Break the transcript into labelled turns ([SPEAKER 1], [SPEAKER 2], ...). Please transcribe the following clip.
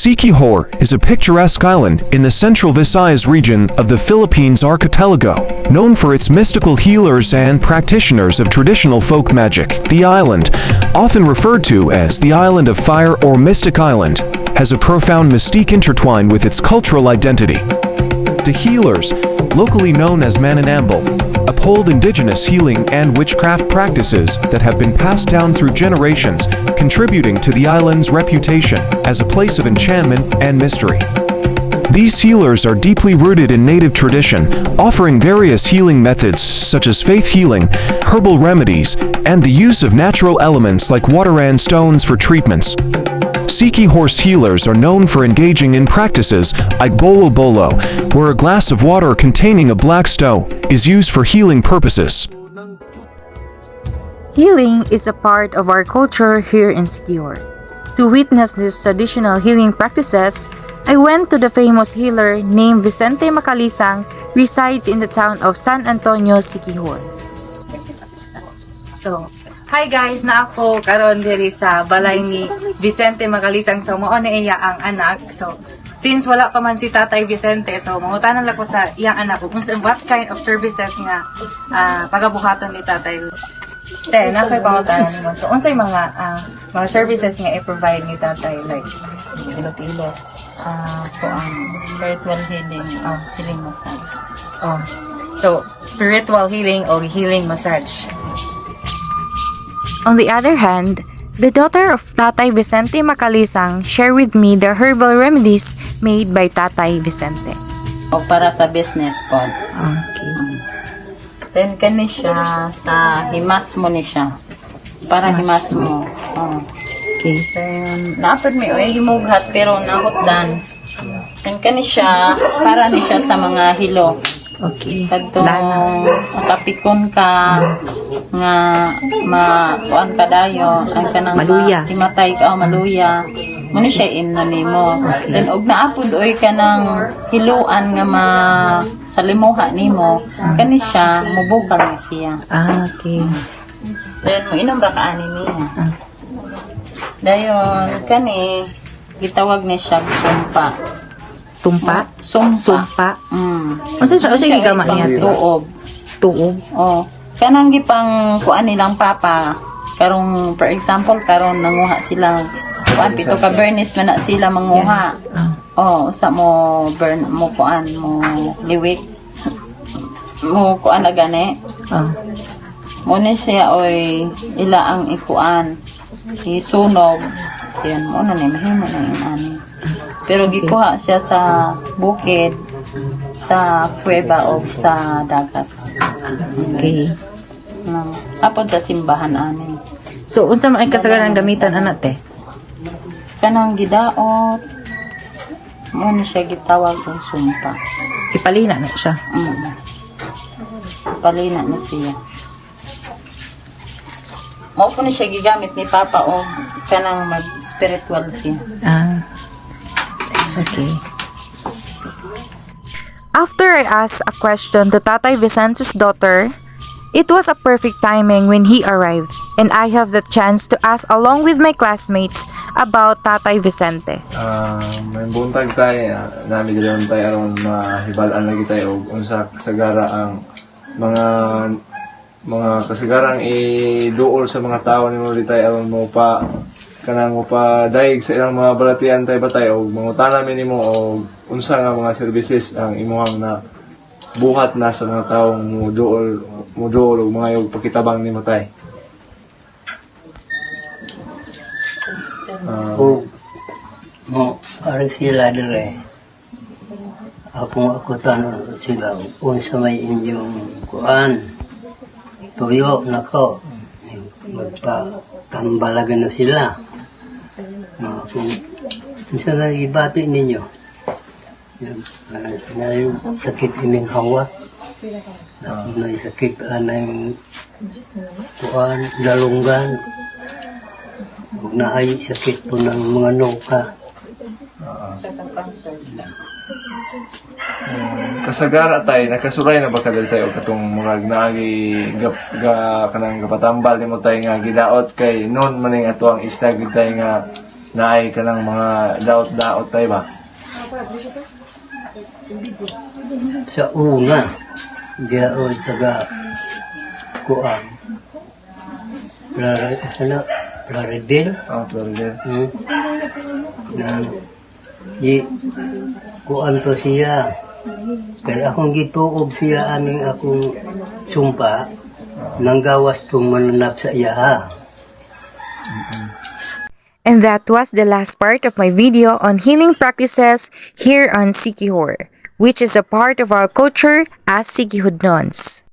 [SPEAKER 1] Siquijor is a picturesque island in the central Visayas region of the Philippines archipelago, known for its mystical healers and practitioners of traditional folk magic. The island, often referred to as the Island of Fire or Mystic Island, has a profound mystique intertwined with its cultural identity. The healers, locally known as Mananambal, uphold indigenous healing and witchcraft practices that have been passed down through generations, contributing to the island's reputation as a place of enchantment and mystery. These healers are deeply rooted in native tradition, offering various healing methods such as faith healing, herbal remedies, and the use of natural elements like water and stones for treatments. Siquijor's healers are known for engaging in practices like bolo bolo, where a glass of water containing a black stone is used for healing purposes.
[SPEAKER 2] Healing is a part of our culture here in Siquijor. To witness these traditional healing practices, I went to the famous healer named Vicente Macalisang, resides in the town of San Antonio, Siquijor. So, hi guys, na ako karon diri sa balay ni Vicente Macalisang. So mao na iya ang anak. So since wala pa man si Tatay Vicente, so mangutanan lang ko sa iyang anak kung what kind of services nga pagabuhaton ni Tatay. Te, na kay pangutanan nimo. So unsay mga services nga i-provide ni Tatay, like tilo-tilo,
[SPEAKER 3] Spiritual healing, healing massage.
[SPEAKER 2] Oh. So spiritual healing or healing massage. On the other hand, the daughter of Tatay Vicente Macalisang shared with me the herbal remedies made by Tatay Vicente.
[SPEAKER 3] O para sa business po.
[SPEAKER 2] Okay.
[SPEAKER 3] Then kani siya sa himas mo ni siya. Para himas mo.
[SPEAKER 2] Okay.
[SPEAKER 3] Then naapod mi oy himughat pero nahutdan. Then kani siya para ni siya sa mga hilo.
[SPEAKER 2] Okay.
[SPEAKER 3] Kadtong tapikon ka nga kuan ka dayo ang kanang
[SPEAKER 2] Maluya.
[SPEAKER 3] himatay ka o maluya mo ni siya imno nimo. Then og naapod oy kanang hiluan nga salimuha nimo kani siya mubukal ni siya.
[SPEAKER 2] Okay.
[SPEAKER 3] Then mo inom ra ka ani niya. Dayon kani gitawag ni siya sumpa.
[SPEAKER 2] Tumpa?
[SPEAKER 3] Sumpa.
[SPEAKER 2] Unsa siya gigama niya?
[SPEAKER 3] Tuob.
[SPEAKER 2] Tuob.
[SPEAKER 3] Oh. Kanang gipang kuan nilang papa. Karong for example karon nanguha silang kuan pito ka bernis man na sila manguha.
[SPEAKER 2] Yes.
[SPEAKER 3] Oh, usa mo burn mo kuan mo liwik. Mo kuan na gani.
[SPEAKER 2] Oh.
[SPEAKER 3] Mo ni siya oy ila ang ikuan. Isunog. Yan mo na ni mahimo na yun ani. Pero gikuha siya sa bukid, sa kuweba o sa dagat.
[SPEAKER 2] Okay.
[SPEAKER 3] Tapos sa simbahan ani.
[SPEAKER 2] So unsa man ay kasagaran gamitan anak te?
[SPEAKER 3] Kanang gidaot. Mo ni siya gitawag og sumpa.
[SPEAKER 2] Ipalina na siya.
[SPEAKER 3] Palina na siya. Mo po ni siya gigamit ni Papa o kanang mag-spiritual siya.
[SPEAKER 2] Okay. After I asked a question to Tatay Vicente's daughter, it was a perfect timing when he arrived, and I have the chance to ask along with my classmates about Tatay Vicente.
[SPEAKER 4] May buntag tayo, nami dili tayo aron mahibalaan lagi tayo og unsa kasagara ang mga kasagarang iduol sa mga tao nimo dili tayo aron mo pa kanang mo pa daig sa ilang mga balatian tayo ba tayo og mangutana mi nimo og unsa nga mga services ang imuhang na buhat na sa mga taong muduol og mga yung pakitabang nimo tay.
[SPEAKER 5] Mo ari sila dire. Ako tanong sila unsa may inyong kuan. Tuyo nako. Magpatambalagan na sila. Kung na ibati ninyo. Na yung sakit ining hawat. Na yung sakit anay kuan, dalunggan. Huwag na ay sakit po ng mga noka.
[SPEAKER 4] Kasagara tay nakasuray na ba kadal tayo katong mga gnaagi kanang gapatambal nimo tay nga gidaot kay non maning ato ang isla gid tay nga naay ka ng mga daot-daot tayo ba?
[SPEAKER 5] Sa una, diya o taga kuan. Plaridel.
[SPEAKER 4] Florida.
[SPEAKER 5] Na di kuan to siya. Kaya akong gituob siya aning akong sumpa nang gawas tong mananap sa iya.
[SPEAKER 6] And that was the last part of my video on healing practices here on Siquijor, which is a part of our culture as Siquijudnons.